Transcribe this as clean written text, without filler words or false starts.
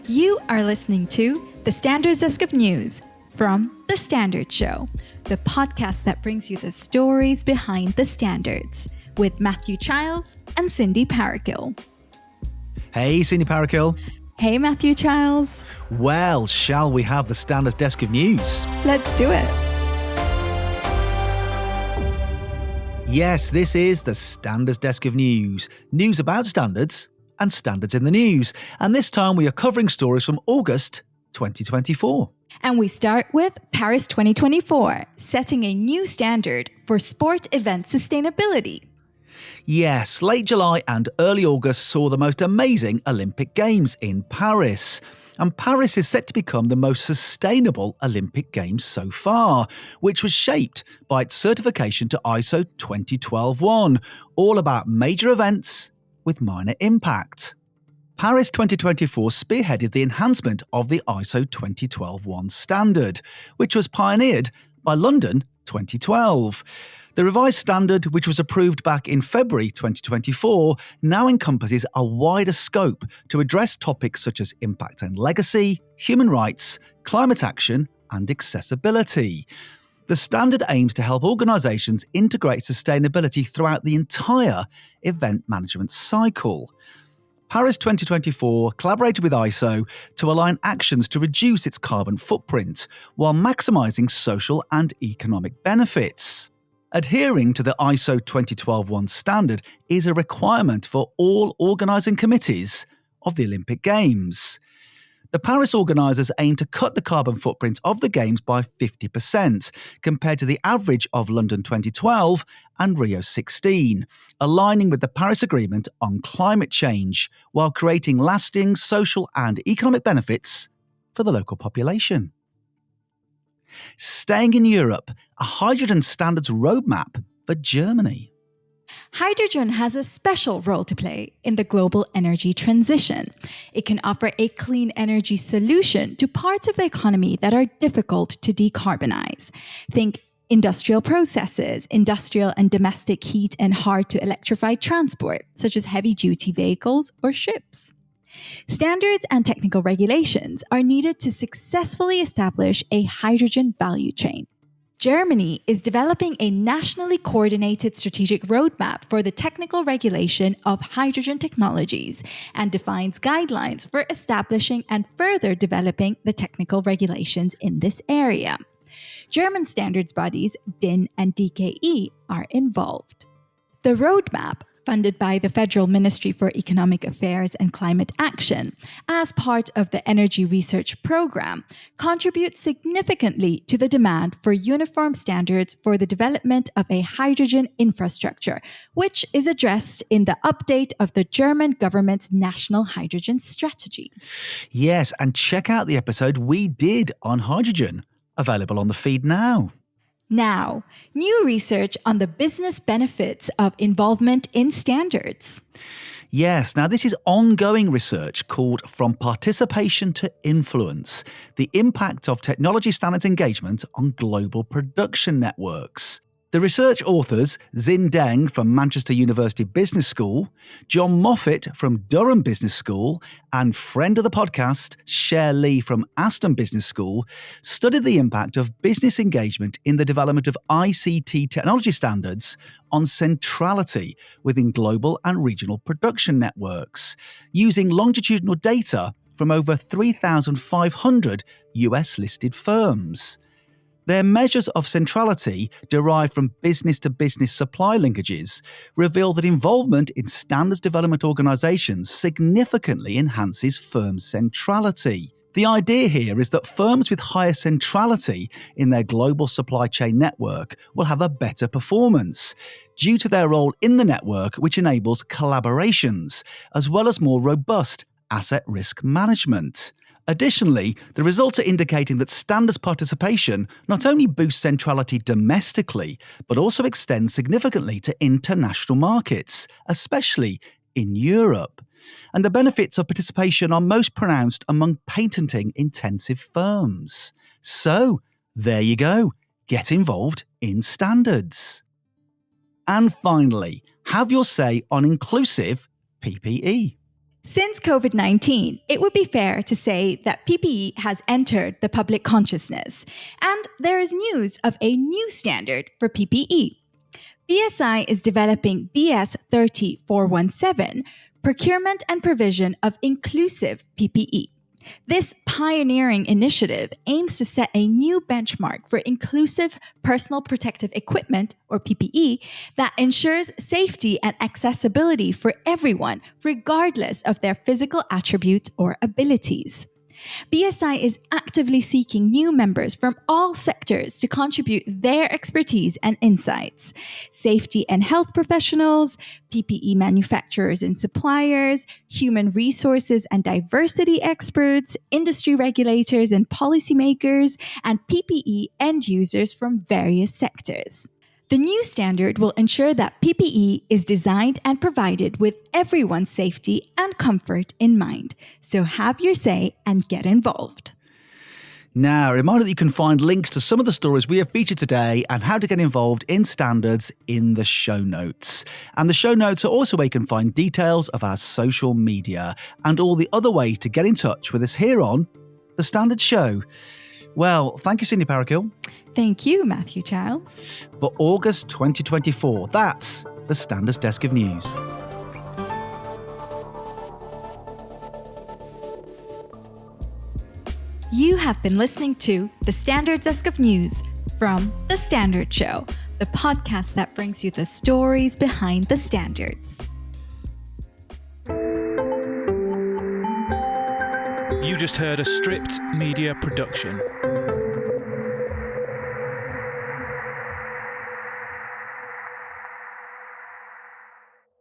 You are listening to The Standards Desk of News from The Standard Show, the podcast that brings you the stories behind the standards, with Matthew Childs and Cindy Parakill. Hey, Cindy Parakill. Hey, Matthew Childs. Well, shall we have the Standards Desk of News? Let's do it. Yes, this is the Standards Desk of News. News about standards and standards in the news. And this time we are covering stories from August 2024. And we start with Paris 2024, setting a new standard for sport event sustainability. Yes, late July and early August saw the most amazing Olympic Games in Paris. And Paris is set to become the most sustainable Olympic Games so far, which was shaped by its certification to ISO 20121, all about major events with minor impact. Paris 2024 spearheaded the enhancement of the ISO 20121 standard, which was pioneered by London 2012. The revised standard, which was approved back in February 2024, now encompasses a wider scope to address topics such as impact and legacy, human rights, climate action, and accessibility. The standard aims to help organisations integrate sustainability throughout the entire event management cycle. Paris 2024 collaborated with ISO to align actions to reduce its carbon footprint while maximising social and economic benefits. Adhering to the ISO 20121 standard is a requirement for all organising committees of the Olympic Games. The Paris organisers aim to cut the carbon footprint of the Games by 50% compared to the average of London 2012 and Rio 16, aligning with the Paris Agreement on climate change while creating lasting social and economic benefits for the local population. Staying in Europe, a hydrogen standards roadmap for Germany. Hydrogen has a special role to play in the global energy transition. It can offer a clean energy solution to parts of the economy that are difficult to decarbonize. Think industrial processes, industrial and domestic heat, and hard to electrify transport, such as heavy-duty vehicles or ships. Standards and technical regulations are needed to successfully establish a hydrogen value chain. Germany is developing a nationally coordinated strategic roadmap for the technical regulation of hydrogen technologies and defines guidelines for establishing and further developing the technical regulations in this area. German standards bodies DIN and DKE are involved. The roadmap, funded by the Federal Ministry for Economic Affairs and Climate Action, as part of the Energy Research Program, contributes significantly to the demand for uniform standards for the development of a hydrogen infrastructure, which is addressed in the update of the German government's national hydrogen strategy. Yes, and check out the episode we did on hydrogen, available on the feed now. Now, new research on the business benefits of involvement in standards. Yes, now this is ongoing research called From Participation to Influence, the impact of technology standards engagement on global production networks. The research authors, Xin Deng from Manchester University Business School, John Moffat from Durham Business School, and friend of the podcast, Cher Lee from Aston Business School, studied the impact of business engagement in the development of ICT technology standards on centrality within global and regional production networks, using longitudinal data from over 3,500 US-listed firms. Their measures of centrality, derived from business-to-business supply linkages, reveal that involvement in standards development organisations significantly enhances firm centrality. The idea here is that firms with higher centrality in their global supply chain network will have a better performance, due to their role in the network, which enables collaborations, as well as more robust asset risk management. Additionally, the results are indicating that standards participation not only boosts centrality domestically, but also extends significantly to international markets, especially in Europe. And the benefits of participation are most pronounced among patenting-intensive firms. So, there you go. Get involved in standards. And finally, have your say on inclusive PPE. Since COVID-19, it would be fair to say that PPE has entered the public consciousness, and there is news of a new standard for PPE. BSI is developing BS 30417, Procurement and Provision of Inclusive PPE. This pioneering initiative aims to set a new benchmark for inclusive personal protective equipment, or PPE, that ensures safety and accessibility for everyone, regardless of their physical attributes or abilities. BSI is actively seeking new members from all sectors to contribute their expertise and insights. Safety and health professionals, PPE manufacturers and suppliers, human resources and diversity experts, industry regulators and policymakers, and PPE end users from various sectors. The new standard will ensure that PPE is designed and provided with everyone's safety and comfort in mind. So have your say and get involved. Now, a reminder that you can find links to some of the stories we have featured today and how to get involved in standards in the show notes. And the show notes are also where you can find details of our social media and all the other ways to get in touch with us here on The Standard Show. Well, thank you, Cindy Parakill. Thank you, Matthew Childs. For August 2024, that's the Standards Desk of News. You have been listening to the Standards Desk of News from The Standard Show, the podcast that brings you the stories behind the standards. You just heard a Stripped Media production.